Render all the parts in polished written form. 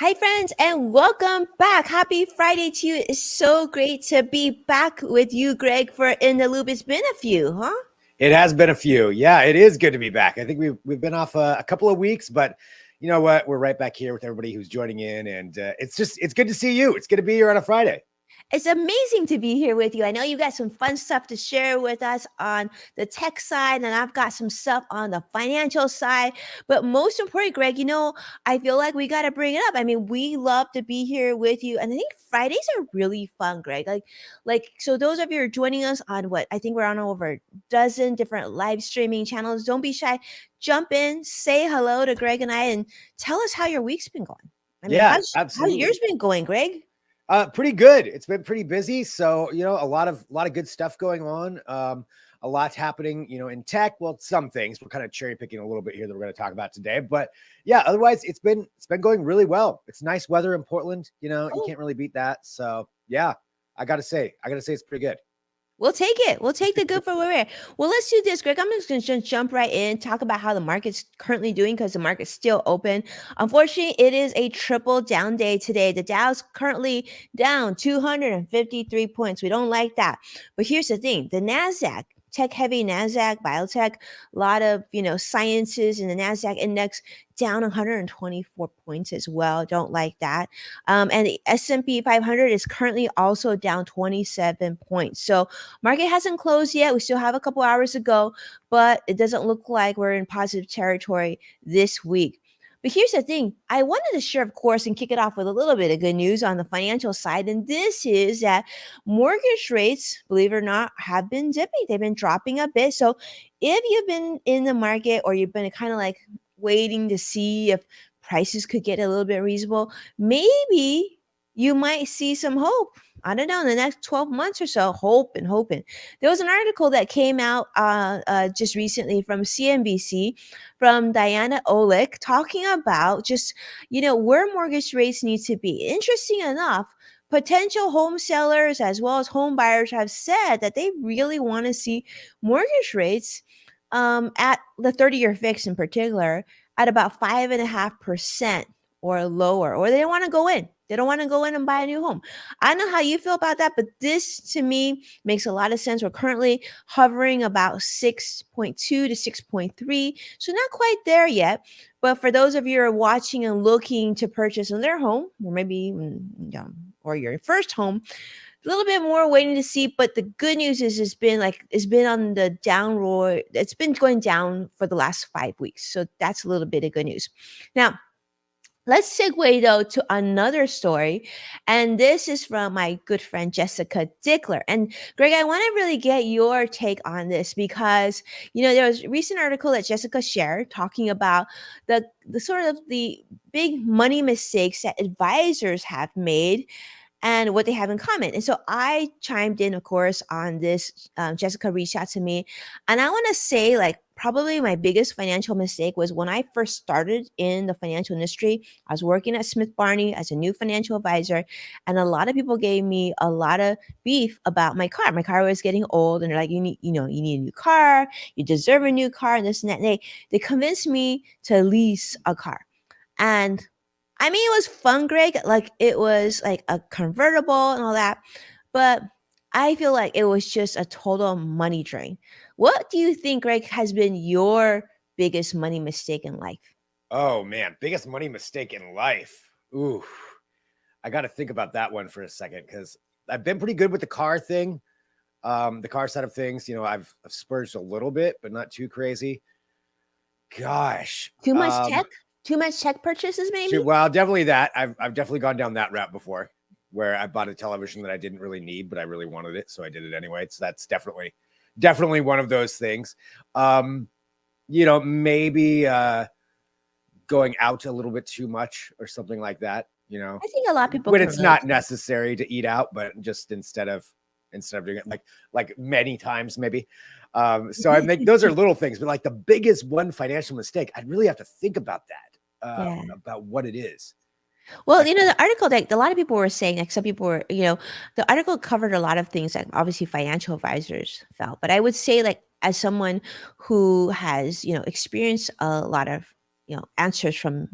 Hi, friends, and welcome back. Happy Friday to you. It's so great to be back with you, Greg, for In the Loop. It's been a few, huh? It has been a few. Yeah, it is good to be back. I think we've been off a couple of weeks, but you know what? We're right back here with everybody who's joining in, and it's good to see you. It's good to be here on a Friday. It's amazing to be here with you. I know you got some fun stuff to share with us on the tech side, and I've got some stuff on the financial side. But most important, Greg, I feel like we got to bring it up. I mean, we love to be here with you, and I think Fridays are really fun, Greg. So those of you who are joining us on what I think we're on over a dozen different live streaming channels. Don't be shy. Jump in, say hello to Greg and I, and tell us how your week's been going. I mean, Yeah, how's yours absolutely. been going, Greg? Pretty good. It's been pretty busy. So, a lot of good stuff going on. A lot happening, in tech. Well, some things we're kind of cherry picking a little bit here that we're going to talk about today. But yeah, otherwise it's been going really well. It's nice weather in Portland. You can't really beat that. So yeah, I gotta say it's pretty good. We'll take it. We'll take the good for what we're. Well, let's do this, Greg. I'm just going to jump right in, talk about how the market's currently doing because the market's still open. Unfortunately, it is a triple down day today. The Dow's currently down 253 points. We don't like that. But here's the thing: the Nasdaq, tech-heavy Nasdaq, biotech, a lot of sciences in the Nasdaq index down 124 points as well. Don't like that. And the S&P 500 is currently also down 27 points. So market hasn't closed yet. We still have a couple hours to go, but it doesn't look like we're in positive territory this week. But here's the thing. I wanted to share, of course, and kick it off with a little bit of good news on the financial side. And this is that mortgage rates, believe it or not, have been dipping. They've been dropping a bit. So if you've been in the market or you've been kind of like waiting to see if prices could get a little bit reasonable, maybe you might see some hope. I don't know, in the next 12 months or so, hoping. There was an article that came out just recently from CNBC from Diana Olick talking about just, where mortgage rates need to be. Interesting enough, potential home sellers as well as home buyers have said that they really want to see mortgage rates at the 30-year fix in particular at about 5.5% or lower, or they don't want to go in. They don't want to go in and buy a new home. I don't know how you feel about that, but this to me makes a lot of sense. We're currently hovering about 6.2 to 6.3. So not quite there yet. But for those of you who are watching and looking to purchase in their home, or maybe even, or your first home, a little bit more waiting to see, but the good news is it's been on the down roar. It's been going down for the last 5 weeks. So that's a little bit of good news. Now, let's segue though to another story. And this is from my good friend Jessica Dickler. And Greg, I want to really get your take on this because, there was a recent article that Jessica shared talking about the sort of the big money mistakes that advisors have made and what they have in common. And so I chimed in, of course, on this. Jessica reached out to me. And I want to say, probably my biggest financial mistake was when I first started in the financial industry. I was working at Smith Barney as a new financial advisor. And a lot of people gave me a lot of beef about my car. My car was getting old. And they're like, you need a new car. You deserve a new car and this and that. And they convinced me to lease a car. And I mean, it was fun, Greg. Like it was like a convertible and all that, but I feel like it was just a total money drain. What do you think, Greg, has been your biggest money mistake in life? Oh man, biggest money mistake in life. Ooh, I got to think about that one for a second because I've been pretty good with the car thing. The car side of things, I've splurged a little bit, but not too crazy. Gosh, Too much tech? Too much tech purchases, maybe? well, definitely that. I've definitely gone down that route before, where I bought a television that I didn't really need, but I really wanted it, so I did it anyway. So that's definitely one of those things. Maybe going out a little bit too much or something like that, you know, I think a lot of people when can it's relate not to that. necessary to eat out, but just instead of doing it like many times maybe. So I think those are little things, but like the biggest one financial mistake, I'd really have to think about that, Yeah. about what it is. Well, I, the article that a lot of people were saying, like some people were, the article covered a lot of things that obviously financial advisors felt. But I would say, like, as someone who has, experienced a lot of, answers from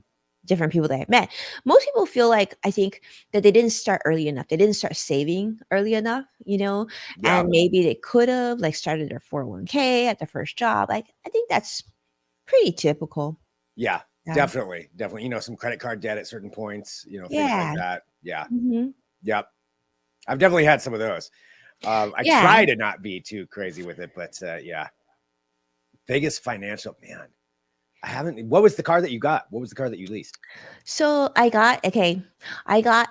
different people that I've met, most people feel like, I think, that they didn't start early enough. They didn't start saving early enough, yeah, and maybe they could have, like, started their 401k at their first job. Like, I think that's pretty typical. yeah, Yeah. definitely. Some credit card debt at certain points, things like Yeah. that. Yeah, Hmm. yep. I've definitely had some of those. I Yeah. try to not be too crazy with it, but yeah, biggest financial man. I haven't. What was the car that you got? What was the car that you leased? So I got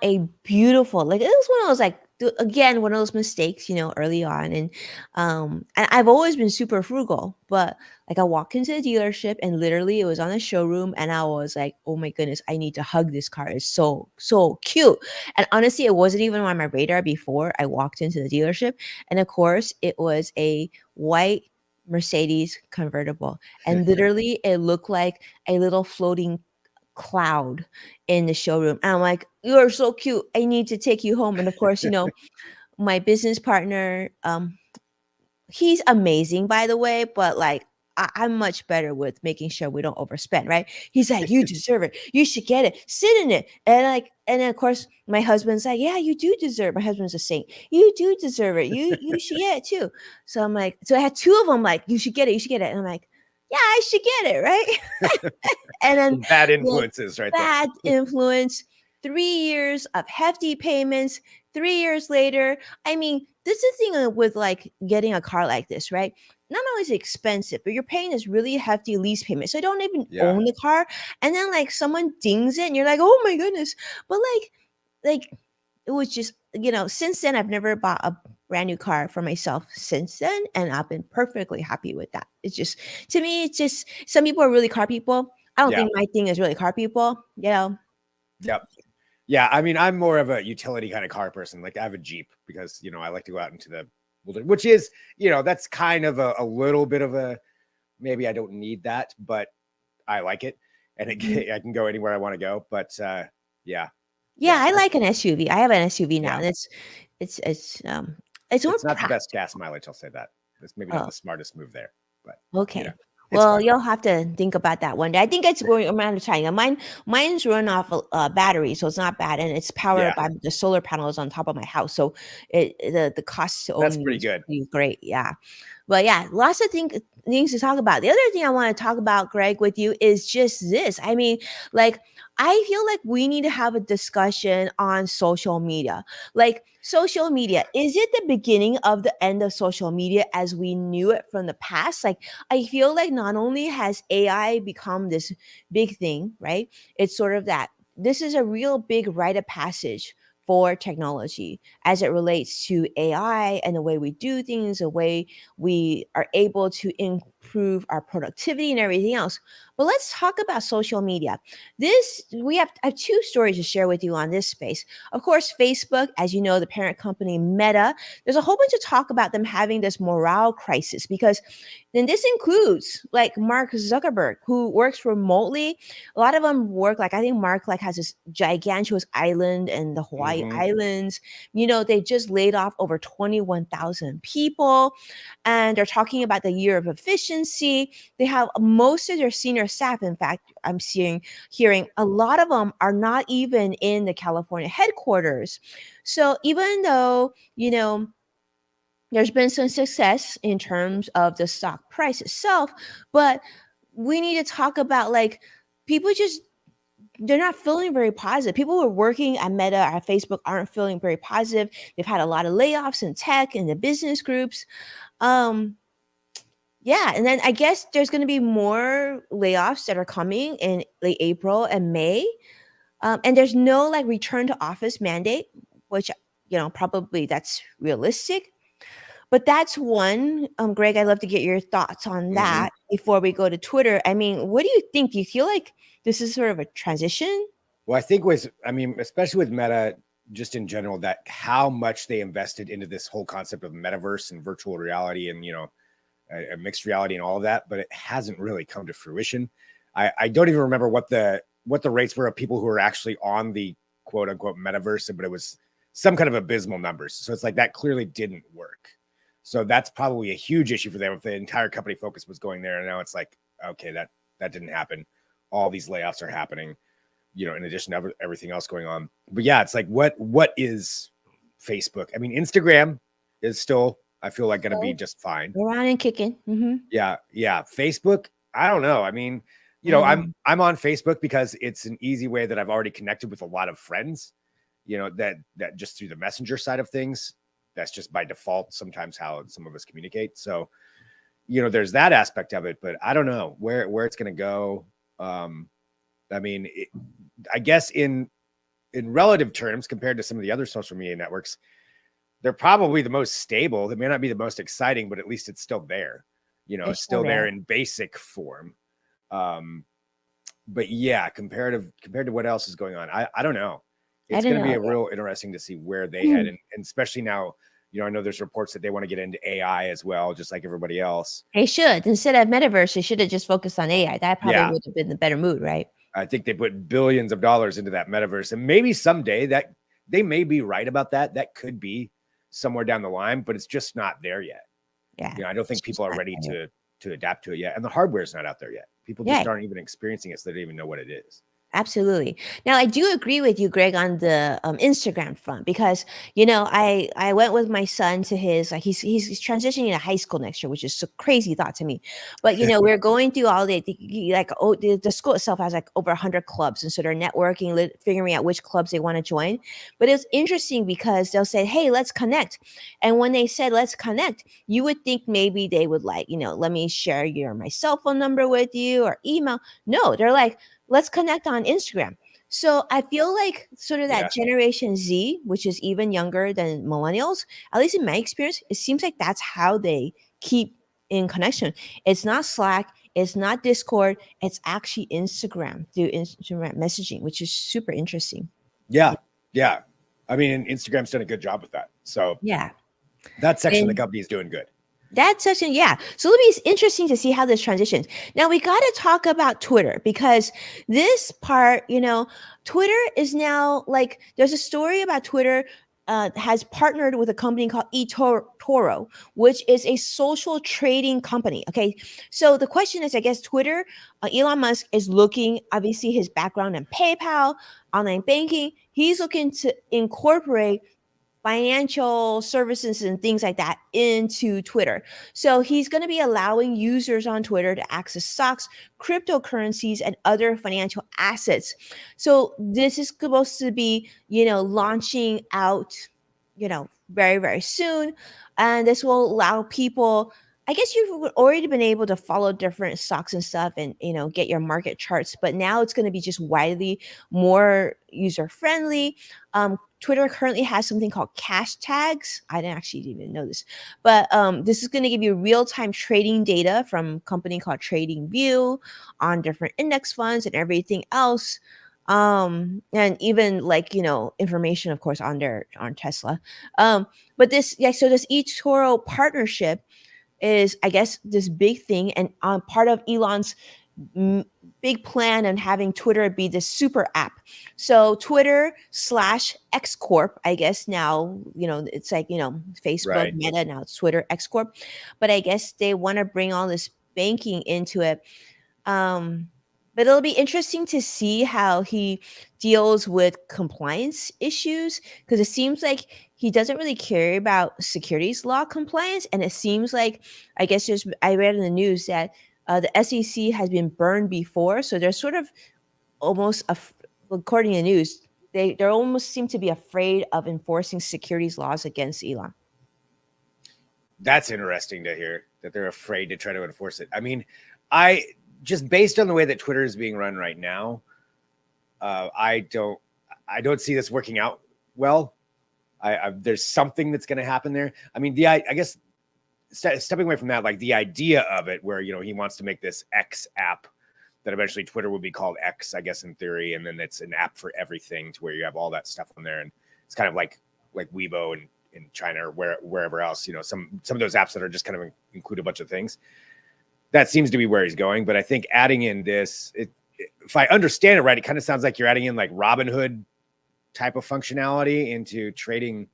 a beautiful, like, it was one of those, like, again, one of those mistakes, early on. And I've always been super frugal, but like I walked into the dealership and literally it was on the showroom and I was like, oh my goodness, I need to hug this car. It's so, so cute. And honestly, it wasn't even on my radar before I walked into the dealership. And of course, it was a white Mercedes convertible. And literally it looked like a little floating cloud in the showroom. And I'm like, "You're so cute. I need to take you home." And of course, my business partner, he's amazing, by the way, but like I'm much better with making sure we don't overspend, right? He's like, "You deserve it. You should get it. Sit in it." And then of course my husband's like, "Yeah, you do deserve." My husband's a saint. "You do deserve it. You should get it too." So I'm like, so I had two of them like, "You should get it. You should get it." And I'm like, "Yeah, I should get it, right?" And then Some bad the influences right there. bad influence, 3 years of hefty payments, 3 years later. I mean, this is the thing, with, like, getting a car like this, right? Not only is it expensive, but you're paying this really hefty lease payment, so I don't even Yeah, own the car, and then, like, someone dings it, and you're like, "Oh my goodness." But, like, it was just, since then, I've never bought a brand new car for myself since then, and I've been perfectly happy with that. It's just, to me, it's just, some people are really car people. I don't yeah, think my thing is really car people. yep. Yeah, I mean, I'm more of a utility kind of car person. Like I have a Jeep because, I like to go out into the wilderness, which is, that's kind of a little bit of a, maybe I don't need that, but I like it. And Mhm. I can go anywhere I want to go. But yeah, Yeah, yeah, I like an SUV. I have an SUV now, yeah. and it's more It's not the best practical. gas mileage. I'll say that. It's maybe not Oh, the smartest move there, but, okay. it's Well, fun. you'll have to think about that one day. I think it's going around the time. Mine's run off a battery, so it's not bad, and it's powered Yeah, by the solar panels on top of my house. So the cost to that's own me pretty is good. pretty great. Yeah. But yeah, lots of things to talk about. The other thing I want to talk about, Greg, with you is just this. I mean, like, I feel like we need to have a discussion on social media. Like, social media, is it the beginning of the end of social media as we knew it from the past? Like, I feel like not only has AI become this big thing, right? It's sort of that this is a real big rite of passage for technology as it relates to AI and the way we do things, the way we are able to improve our productivity and everything else. But let's talk about social media. I have two stories to share with you on this space. Of course, Facebook, as you know, the parent company Meta, there's a whole bunch of talk about them having this morale crisis because then this includes like Mark Zuckerberg, who works remotely. A lot of them work, like, I think Mark like has this gigantuous island in the Hawaii Hmm. Islands. They just laid off over 21,000 people, and they're talking about the year of efficiency. They have most of their senior staff. In fact, I'm hearing a lot of them are not even in the California headquarters. So even though, there's been some success in terms of the stock price itself, but we need to talk about, like, people just, they're not feeling very positive. People who are working at Meta or Facebook aren't feeling very positive. They've had a lot of layoffs in tech and the business groups. Um, yeah, and then I guess there's going to be more layoffs that are coming in late April and May. And there's no, like, return to office mandate, which, probably that's realistic. But that's one. Greg, I'd love to get your thoughts on Hmm. that before we go to Twitter. I mean, what do you think? Do you feel like this is sort of a transition? Well, I mean, especially with Meta, just in general, that how much they invested into this whole concept of metaverse and virtual reality and, a mixed reality and all of that, but it hasn't really come to fruition. I don't even remember what the rates were of people who were actually on the quote unquote metaverse, but it was some kind of abysmal numbers. So it's like that clearly didn't work. So that's probably a huge issue for them if the entire company focus was going there. And now it's like, okay, that didn't happen. All these layoffs are happening, in addition to everything else going on. But yeah, it's like, what is Facebook? I mean, Instagram is still, I feel like, going to be just fine. Around and kicking. Mm-hmm. Yeah. Facebook, I don't know. I mean, I'm on Facebook because it's an easy way that I've already connected with a lot of friends, that just through the messenger side of things. That's just by default sometimes how some of us communicate. So, there's that aspect of it, but I don't know where it's going to go. I mean, I guess in relative terms, compared to some of the other social media networks, they're probably the most stable. They may not be the most exciting, but at least it's still there. It's still there in basic form. But yeah, compared to what else is going on, I don't know. It's going to be a real interesting to see where they head, and especially now. I know there's reports that they want to get into AI as well, just like everybody else. They should. Instead of metaverse, they should have just focused on AI. That probably would have been the better mood, right? I think they put billions of dollars into that metaverse, and maybe someday that they may be right about that. That could be somewhere down the line, but it's just not there yet. Yeah. I don't think people are ready to adapt to it yet, and the hardware is not out there yet. People just aren't even experiencing it, so they don't even know what it is. Absolutely. Now, I do agree with you, Greg, on the Instagram front because I went with my son to his he's transitioning to high school next year, which is a crazy thought to me. But we're going through all the school itself has like over 100 clubs, and so they're networking, figuring out which clubs they want to join. But it's interesting because they'll say, "Hey, let's connect," and when they said "let's connect," you would think maybe they would like let me share my cell phone number with you or email. No, they're like, let's connect on Instagram. So I feel like sort of that Generation Z, which is even younger than millennials, at least in my experience, it seems like that's how they keep in connection. It's not Slack, it's not Discord, it's actually Instagram through Instagram messaging, which is super interesting. Yeah. I mean, Instagram's done a good job with that. So yeah, that section of the company is doing good. That section, yeah. So it'll be interesting to see how this transitions. Now we got to talk about Twitter because this part, Twitter is now like there's a story about Twitter has partnered with a company called eToro, which is a social trading company. Okay, so the question is, I guess Twitter, Elon Musk is looking, obviously his background in PayPal, online banking. He's looking to incorporate financial services and things like that into Twitter. So he's going to be allowing users on Twitter to access stocks, cryptocurrencies, and other financial assets. So this is supposed to be, launching out, very, very soon. And this will allow people, I guess you've already been able to follow different stocks and stuff and, get your market charts, but now it's going to be just widely more user friendly. Twitter currently has something called cash tags. I didn't actually even know this, but this is going to give you real-time trading data from a company called TradingView on different index funds and everything else. And even information, of course, on Tesla. But this eToro partnership is, I guess, this big thing, and part of Elon's big plan on having Twitter be this super app. So Twitter / X Corp, I guess now, it's like, Facebook, Meta, now it's Twitter, X Corp. But I guess they want to bring all this banking into it. But it'll be interesting to see how he deals with compliance issues because it seems like he doesn't really care about securities law compliance. And it seems like, I guess I read in the news that the SEC has been burned before. So they're sort of almost, according to the news, they almost seem to be afraid of enforcing securities laws against Elon. That's interesting to hear that they're afraid to try to enforce it. I mean, just based on the way that Twitter is being run right now, I don't see this working out well. There's something that's going to happen there. I mean, I guess stepping away from that, like the idea of it, where he wants to make this X app that eventually Twitter would be called X, I guess, in theory, and then it's an app for everything to where you have all that stuff on there, and it's kind of like Weibo and in China or wherever else, you know, some of those apps that are just kind of include a bunch of things. That seems to be where he's going. But I think adding in this, if I understand it right, it kind of sounds like you're adding in like Robinhood type of functionality into trading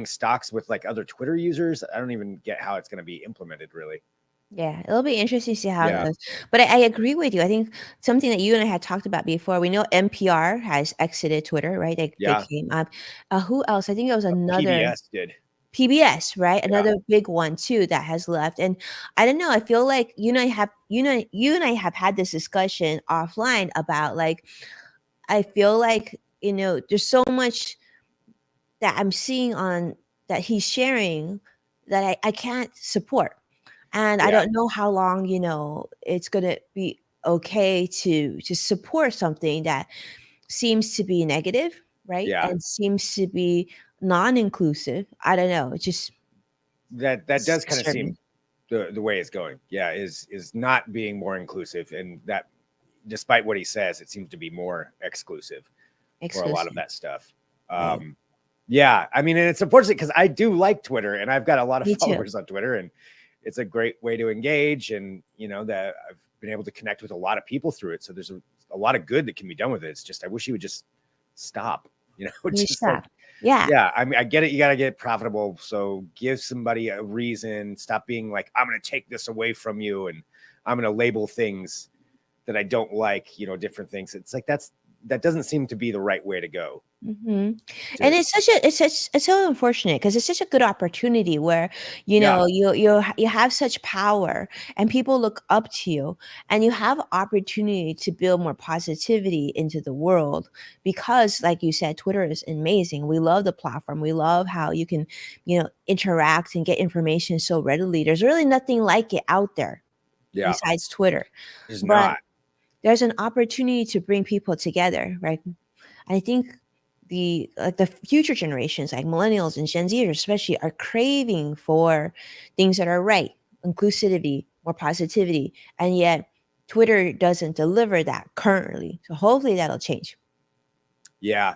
stocks with like other Twitter users. I don't even get how it's going to be implemented really. Yeah, it'll be interesting to see how it Yeah. goes. But I agree with you. I think something that you and I had talked about before. We know NPR has exited Twitter, right? They Yeah. came up. Who else? I think it was another PBS did. PBS, right? Yeah. Another big one too that has left. And I don't know. I feel like you and I have had this discussion offline about like I feel like there's so much that I'm seeing on that he's sharing that I can't support. And I Yeah. don't know how long, it's gonna be okay to support something that seems to be negative, right? Yeah. And seems to be non-inclusive. I don't know. It just That it's does kind of seem disturbing. the way it's going. Yeah, is not being more inclusive, and that despite what he says, it seems to be more exclusive for a lot of Exclusive. that stuff. Right. Um, yeah, I mean, and it's unfortunate because I do like Twitter, and I've got a lot of Me too. followers on Twitter, and it's a great way to engage, and that I've been able to connect with a lot of people through it. So there's a lot of good that can be done with it. It's just I wish he would just stop. You Just like stop. Yeah. yeah, I mean, I get it. You got to get profitable. So give somebody a reason. Stop being like, I'm going to take this away from you, and I'm going to label things that I don't like. Different things. It's like that doesn't seem to be the right way to go. Hmm. And To it's so unfortunate because it's such a good opportunity where yeah, you have such power and people look up to you and you have opportunity to build more positivity into the world because like you said, Twitter is amazing. We love the platform. We love how you can interact and get information so readily. There's really nothing like it out there yeah, besides Twitter, there's but not. there's an opportunity to bring people together, right? I think the future generations, like millennials and Gen Zers especially, are craving for things that are right, inclusivity, more positivity, and yet Twitter doesn't deliver that currently. So hopefully that'll change. Yeah,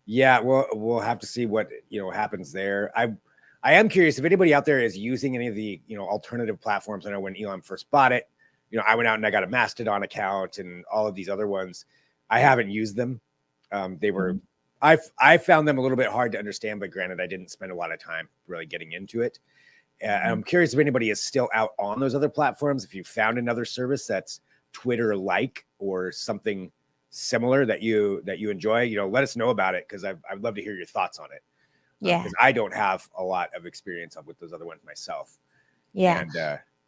yeah. Well, we'll have to see what happens there. I am curious if anybody out there is using any of the alternative platforms. I know when Elon first bought it, I went out and I got a Mastodon account and all of these other ones. I haven't used them. They were Mhm. I found them a little bit hard to understand, but granted, I didn't spend a lot of time really getting into it. Mhm. I'm curious if anybody is still out on those other platforms. If you found another service that's Twitter like or something similar that you enjoy, let us know about it because I'd love to hear your thoughts on it. Yeah, Because I don't have a lot of experience with those other ones myself. yeah. And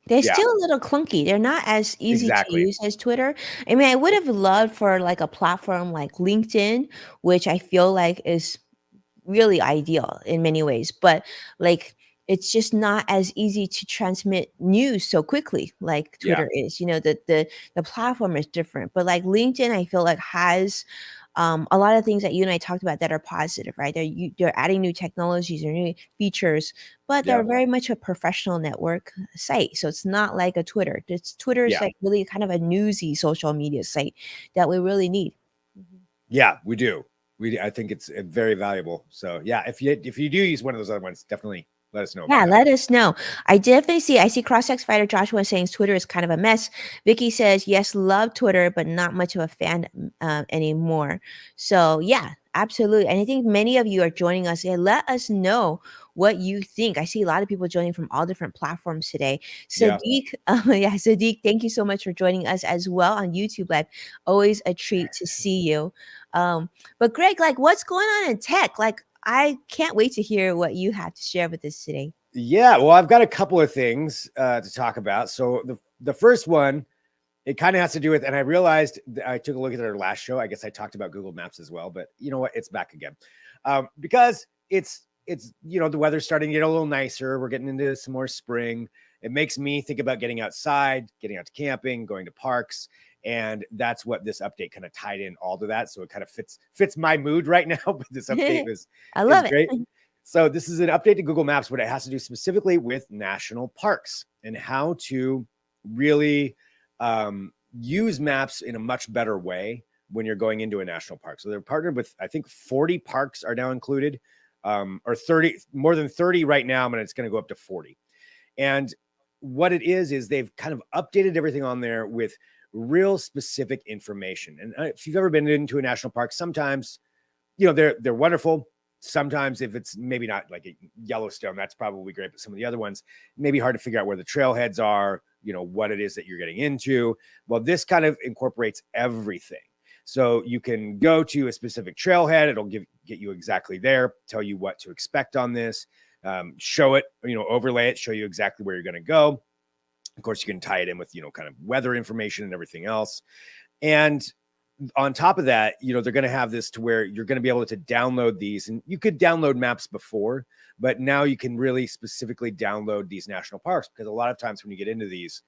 They're yeah, still a little clunky. They're not as easy to exactly. use as Twitter. I mean, I would have loved for like a platform like LinkedIn, which I feel like is really ideal in many ways, but like it's just not as easy to transmit news so quickly like Yeah, Twitter is. The platform is different, but like LinkedIn I feel like has a lot of things that you and I talked about that are positive, right? They're adding new technologies or new features, but yeah, they're very much a professional network site. So it's not like a Twitter. Twitter is yeah, like really kind of a newsy social media site that we really need. Mhm. yeah. We do. I think it's very valuable. So yeah, if you do use one of those other ones, definitely let us know about Yeah, that. let us know. I see CrossX Fighter Joshua saying Twitter is kind of a mess. Vicky says, yes, love Twitter, but not much of a fan anymore. So, yeah, absolutely. And I think many of you are joining us. Yeah, let us know what you think. I see a lot of people joining from all different platforms today. Yeah. Sadiq, Sadiq, thank you so much for joining us as well on YouTube Live. Always a treat to see you. But Greg, like, what's going on in tech? Like, I can't wait to hear what you have to share with us today. Yeah, well, I've got a couple of things to talk about. So the first one, it kind of has to do with, and I realized I took a look at our last show. I guess I talked about Google Maps as well, but you know what? It's back again because it's the weather's starting to get a little nicer. We're getting into some more spring. It makes me think about getting outside, getting out to camping, going to parks, and that's what this update kind of tied in all to that. So it kind of fits my mood right now. But this update I is love it. great. So this is an update to Google Maps, but it has to do specifically with national parks and how to really use maps in a much better way when you're going into a national park. So they're partnered with, I think 40 parks are now included, or 30, more than 30 right now, and it's going to go up to 40. And what it is they've kind of updated everything on there with real specific information. And if you've ever been into a national park, sometimes, they're wonderful. Sometimes if it's maybe not like a Yellowstone, that's probably great. But some of the other ones, maybe hard to figure out where the trailheads are, what it is that you're getting into. Well, this kind of incorporates everything. So you can go to a specific trailhead. It'll get you exactly there, tell you what to expect on this, show it, overlay it, show you exactly where you're going to go. Of course, you can tie it in with, kind of weather information and everything else. And on top of that, they're going to have this to where you're going to be able to download these, and you could download maps before, but now you can really specifically download these national parks, because a lot of times when you get into these,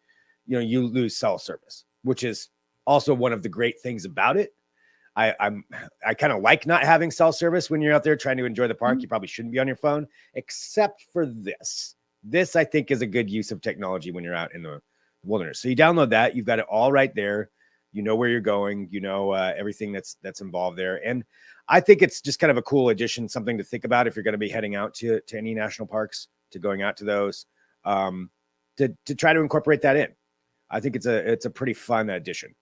you lose cell service, which is also one of the great things about it. I kind of like not having cell service when you're out there trying to enjoy the park. You probably shouldn't be on your phone, except for this. This, I think, is a good use of technology when you're out in the wilderness. So you download that, you've got it all right there. You know where you're going, everything that's involved there. And I think it's just kind of a cool addition, something to think about if you're going to be heading out to any national parks, to going out to those, to try to incorporate that in. I think it's a pretty fun addition.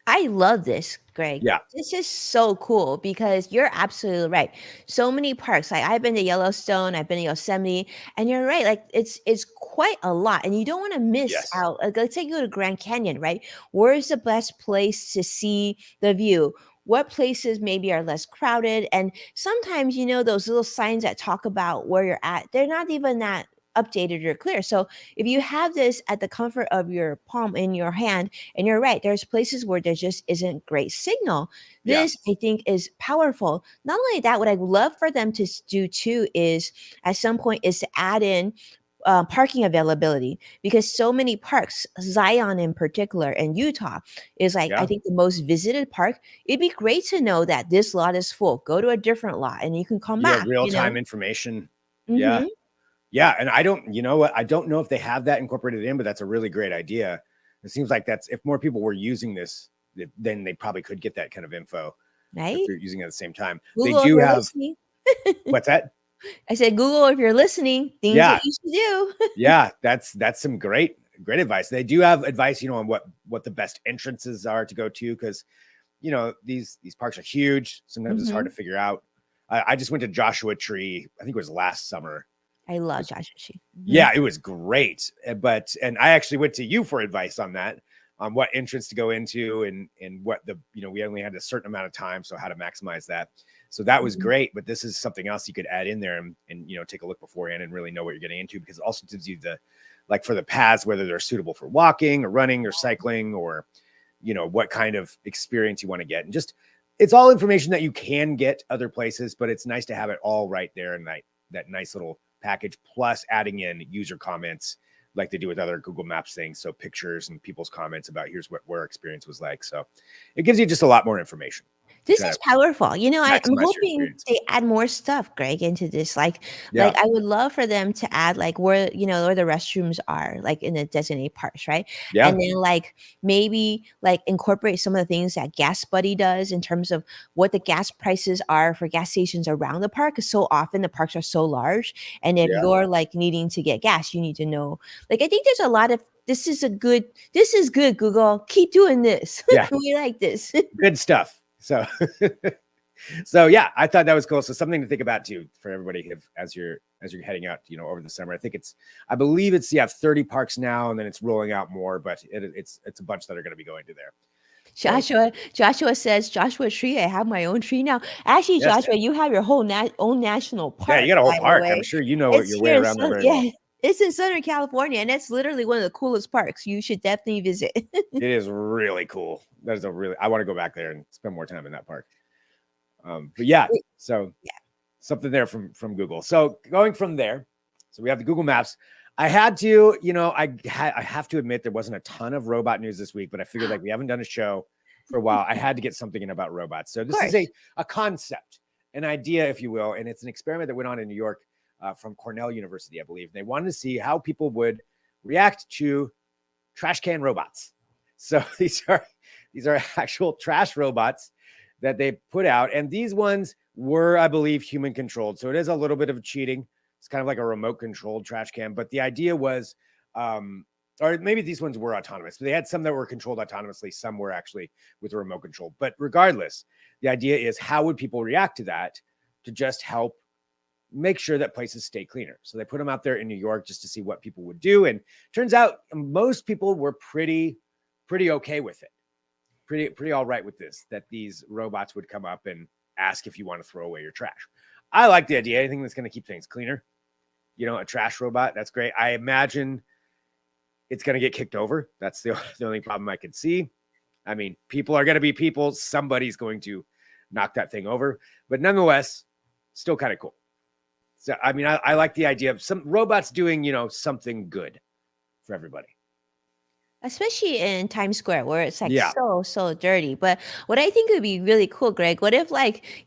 I love this, Greg. Yeah. This is so cool because you're absolutely right. So many parks. Like I've been to Yellowstone, I've been to Yosemite, and you're right. Like it's quite a lot, and you don't want to miss Yes. out. Like, let's say you go to Grand Canyon, right? Where's the best place to see the view? What places maybe are less crowded? And sometimes, those little signs that talk about where you're at, they're not even that updated or clear. So if you have this at the comfort of your palm in your hand, and you're right, there's places where there just isn't great signal. Yeah. This, I think, is powerful. Not only that, what I would love for them to do too is at some point is to add in parking availability, because so many parks, Zion in particular, and Utah is like, I Yeah. think, the most visited park. It'd be great to know that this lot is full. Go to a different lot and you can come back. Real-time information. Yeah. Mhm. Yeah. And I don't know if they have that incorporated in, but that's a really great idea. It seems like if more people were using this, then they probably could get that kind of info if Right? they're using it at the same time. Google, They if do you're have, listening. what's that? I said, Google, if you're listening, things Yeah. that you should do. Yeah. That's some great advice. They do have advice, on what the best entrances are to go to. Cause these parks are huge. Sometimes it's hard to figure out. I just went to Joshua Tree. I think it was last summer. I love Joshua Tree. Yeah, it was great. And I actually went to you for advice on that, on what entrance to go into and what we only had a certain amount of time. So how to maximize that. So that was great. But this is something else you could add in there and take a look beforehand and really know what you're getting into, because it also gives you for the paths, whether they're suitable for walking or running or cycling, or, what kind of experience you want to get. And just, it's all information that you can get other places, but it's nice to have it all right there in that nice little package, plus adding in user comments like they do with other Google Maps things. So pictures and people's comments about here's what our experience was like. So it gives you just a lot more information. This is powerful. I'm maximize your hoping experience. they add more stuff, Greg, into this. Like Yeah. I would love for them to add like where the restrooms are, like in the designated parks, right? Yeah. And then like maybe like incorporate some of the things that Gas Buddy does in terms of what the gas prices are for gas stations around the park. Because so often the parks are so large, and if Yeah. you're like needing to get gas, you need to know. Like I think there's a lot of this is good, Google. Keep doing this. Yeah. We like this. Good stuff. So yeah, I thought that was cool. So something to think about too for everybody as you're heading out, over the summer. I believe it's 30 parks now, and then it's rolling out more, but it's a bunch that are going to be going to there. Joshua says, Joshua Tree, I have my own tree now. Actually, Yes. Joshua, you have your whole own national park. Yeah, you got a whole by the park. way. I'm sure you know your way around there very well. It's in Southern California, and that's literally one of the coolest parks. You should definitely visit. It is really cool. I want to go back there and spend more time in that park. But yeah, so something there from Google. So going from there, so we have the Google Maps. I had to, I have to admit there wasn't a ton of robot news this week, but I figured like we haven't done a show for a while. I had to get something in about robots. So this is a concept, an idea, if you will, and it's an experiment that went on in New York from Cornell University, I believe. They wanted to see how people would react to trash can robots. So these are actual trash robots that they put out. And these ones were, I believe, human controlled. So it is a little bit of cheating. It's kind of like a remote controlled trash can. But the idea was, or maybe these ones were autonomous, but they had some that were controlled autonomously. Some were actually with a remote control. But regardless, the idea is, how would people react to that to just help make sure that places stay cleaner? So they put them out there in New York just to see what people would do. And turns out most people were pretty okay with it. Pretty all right with this, that these robots would come up and ask if you want to throw away your trash. I like the idea. Anything that's going to keep things cleaner. A trash robot, that's great. I imagine it's going to get kicked over. That's the only problem I could see. I mean, people are going to be people. Somebody's going to knock that thing over. But nonetheless, still kind of cool. So, I mean, I like the idea of some robots doing, something good for everybody. Especially in Times Square where it's like Yeah. so dirty. But what I think would be really cool, Greg, what if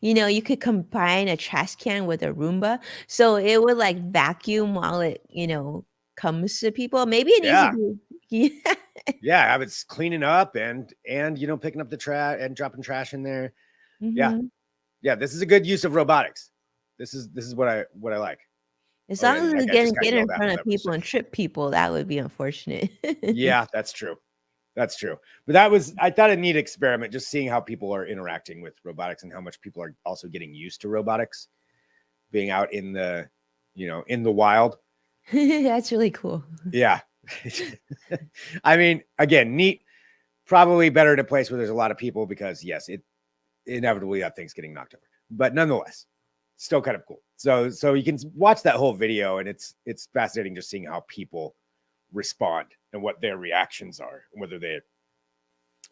you could combine a trash can with a Roomba so it would like vacuum while it, comes to people. Maybe it needs to Yeah. be yeah. Yeah, I was cleaning up and picking up the trash and dropping trash in there. Yeah. Mhm. Yeah, this is a good use of robotics. This is what I like. As Oh, long yeah, as that it guy just didn't got get in yelled at front for of that people and mistake. trip people, that would be unfortunate. Yeah, that's true. That's true. But I thought a neat experiment, just seeing how people are interacting with robotics and how much people are also getting used to robotics being out in the, in the wild. That's really cool. Yeah. I mean, again, neat. Probably better in a place where there's a lot of people because, yes, it inevitably that thing's getting knocked over. But nonetheless, still kind of cool. So you can watch that whole video, and it's fascinating just seeing how people respond and what their reactions are, whether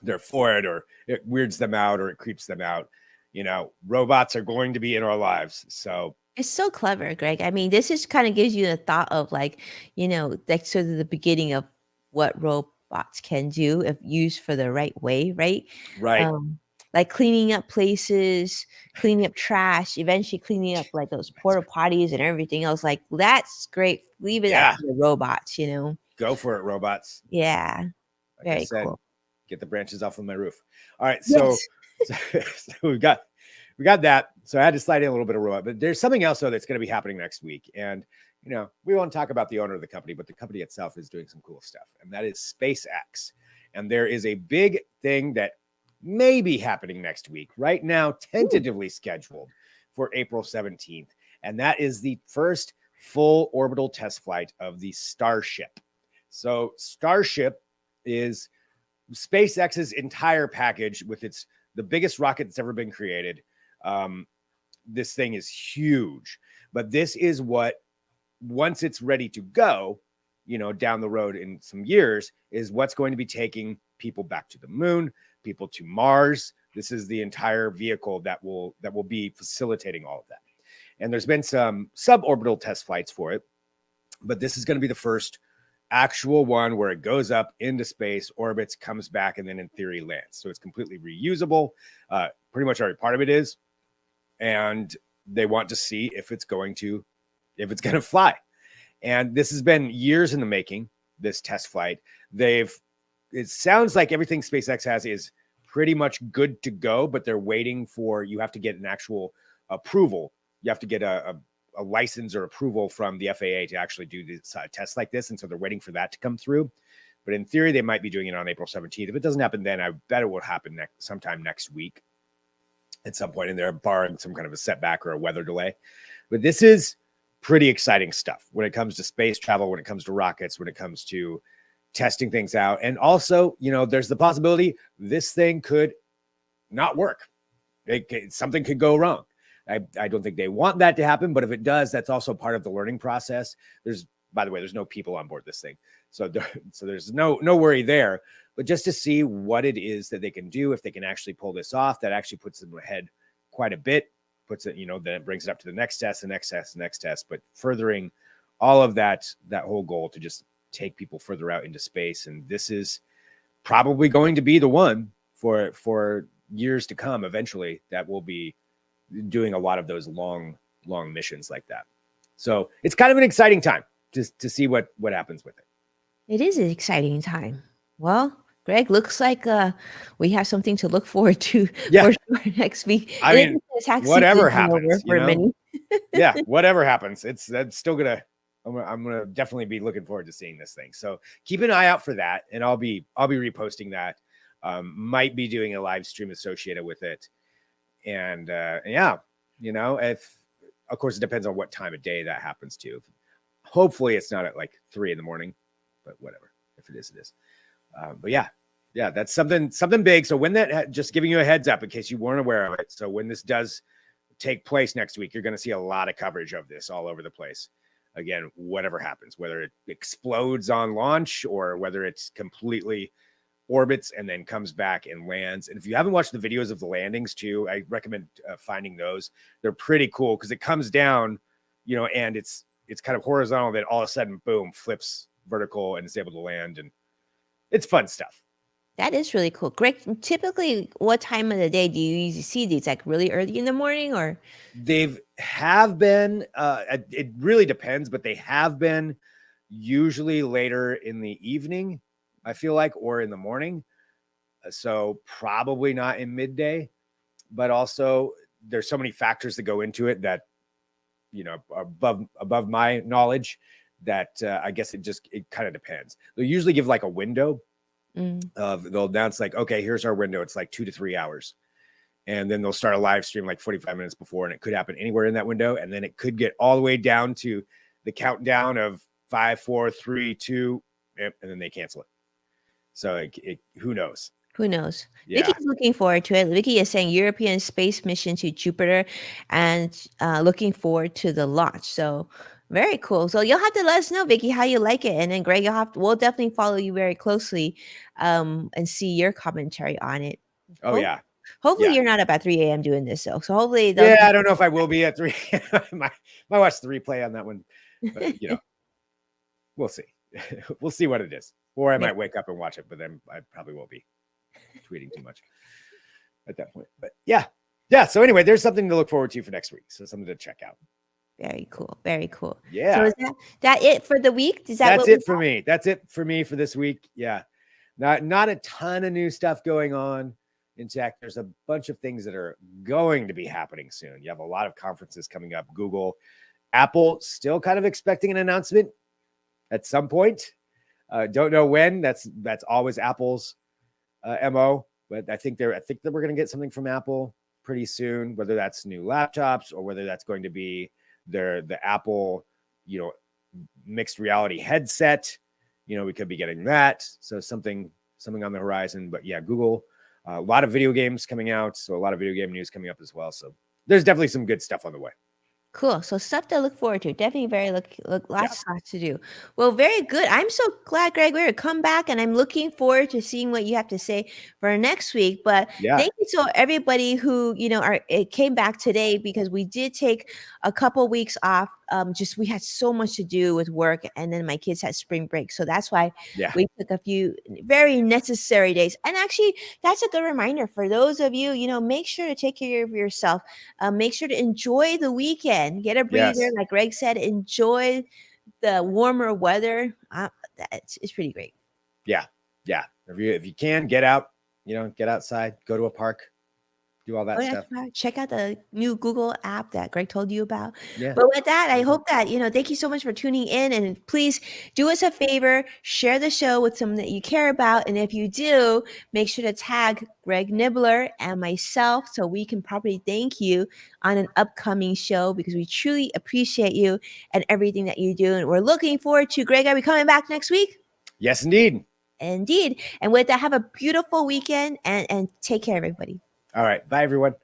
they're for it or it weirds them out or it creeps them out. Robots are going to be in our lives. So It's so clever, Greg. I mean, this is kind of gives you a thought of like sort of the beginning of what robots can do if used for the right way, right? right. Like cleaning up places, cleaning up trash, eventually cleaning up like those porta potties and everything else. Like that's great. Leave it at Yeah. the robots, Go for it, robots. Yeah, Like I very said, cool. get the branches off of my roof. All right. So, Yes. so we got that. So I had to slide in a little bit of robot, but there's something else though that's going to be happening next week. And we won't talk about the owner of the company, but the company itself is doing some cool stuff, and that is SpaceX. And there is a big thing that may be happening next week, right now, tentatively scheduled for April 17th. And that is the first full orbital test flight of the Starship. So Starship is SpaceX's entire package with the biggest rocket that's ever been created. This thing is huge, but this is what, once it's ready to go, down the road in some years, is what's going to be taking people back to the moon, people to Mars. This is the entire vehicle that will be facilitating all of that. And there's been some suborbital test flights for it, but this is going to be the first actual one where it goes up into space, orbits, comes back, and then in theory lands. So it's completely reusable. Pretty much every part of it is. And they want to see if it's going to fly. And this has been years in the making, this test flight. It sounds like everything SpaceX has is pretty much good to go, but they're waiting for, you have to get an actual approval. You have to get a license or approval from the FAA to actually do this test like this. And so they're waiting for that to come through. But in theory, they might be doing it on April 17th. If it doesn't happen then, I bet it will happen sometime next week at some point in there, barring some kind of a setback or a weather delay. But this is pretty exciting stuff when it comes to space travel, when it comes to rockets, when it comes to testing things out. And also, there's the possibility this thing could not work. Something could go wrong. I don't think they want that to happen, but if it does, that's also part of the learning process. By the way, there's no people on board this thing. So there's no worry there, but just to see what it is that they can do, if they can actually pull this off, that actually puts them ahead quite a bit, puts it, then it brings it up to the next test, the next test, the next test, but furthering all of that whole goal to just take people further out into space. And this is probably going to be the one for years to come. Eventually that will be doing a lot of those long missions like that. So it's kind of an exciting time to see what happens with it. It is an exciting time. Well, Greg, looks like we have something to look forward to Yeah. for sure next week. I In mean, addition to tax season whatever being over happens, for many. yeah, whatever happens, that's still gonna. I'm gonna definitely be looking forward to seeing this thing. So keep an eye out for that, and I'll be reposting that. Might be doing a live stream associated with it, and yeah, if of course it depends on what time of day that happens to. Hopefully, it's not at like 3 a.m, but whatever. If it is, it is. But yeah, that's something big. So when that, just giving you a heads up in case you weren't aware of it. So when this does take place next week, you're going to see a lot of coverage of this all over the place. Again, whatever happens, whether it explodes on launch or whether it's completely orbits and then comes back and lands. And if you haven't watched the videos of the landings too, I recommend finding those. They're pretty cool because it comes down, and it's kind of horizontal. Then all of a sudden, boom, flips vertical and is able to land, and it's fun stuff. That is really cool. Greg, typically, what time of the day do you usually see these? Like really early in the morning, or? Have been, it really depends, but they have been usually later in the evening, I feel like, or in the morning. So probably not in midday, but also there's so many factors that go into it that, are above my knowledge that I guess it kind of depends. They'll usually give like a window they'll announce like, okay, here's our window. It's like 2 to 3 hours. And then they'll start a live stream like 45 minutes before, and it could happen anywhere in that window. And then it could get all the way down to the countdown of 5, 4, 3, 2, and then they cancel it. So who knows? Who knows? Yeah. Vicky's looking forward to it. Vicky is saying European space mission to Jupiter and looking forward to the launch. So very cool. So you'll have to let us know, Vicky, how you like it. And then Greg, we'll definitely follow you very closely and see your commentary on it. Oh, yeah. Hopefully Yeah. you're not up at 3 a.m. doing this though. So hopefully I don't know if I will be at 3. might watch the replay on that one. But we'll see. We'll see what it is. Or I might wake up and watch it, but then I probably won't be tweeting too much at that point. But yeah. So anyway, there's something to look forward to for next week. So something to check out. Very cool. Very cool. Yeah. So is that it for the week? That's it for me. That's it for me for this week. Yeah. Not a ton of new stuff going on in tech. There's a bunch of things that are going to be happening soon. You have a lot of conferences coming up. Google, Apple, still kind of expecting an announcement at some point. Don't know when. That's always Apple's MO. But I think that we're going to get something from Apple pretty soon, whether that's new laptops or whether that's going to be the Apple, mixed reality headset. We could be getting that. So something on the horizon. But yeah, Google, a lot of video games coming out. So a lot of video game news coming up as well. So there's definitely some good stuff on the way. Cool. So stuff to look forward to. Definitely lots to do. Well, very good. I'm so glad, Greg, we're going to come back, and I'm looking forward to seeing what you have to say for next week. But thank you to everybody who, it came back today, because we did take a couple weeks off. We had so much to do with work, and then my kids had spring break. So that's why we took a few very necessary days. And actually, that's a good reminder for those of you, make sure to take care of yourself. Make sure to enjoy the weekend. Get a breather, like Greg said. Enjoy the warmer weather. It's pretty great. Yeah. If you can, get out. Get outside. Go to a park. Do all that stuff. Check out the new Google app that Greg told you about. Yeah. But with that, I hope that, thank you so much for tuning in. And please do us a favor, share the show with someone that you care about. And if you do, make sure to tag Greg Nibbler and myself so we can properly thank you on an upcoming show, because we truly appreciate you and everything that you do. And we're looking forward to, Greg, are we coming back next week? Yes, indeed. Indeed. And with that, have a beautiful weekend and take care, everybody. All right. Bye, everyone.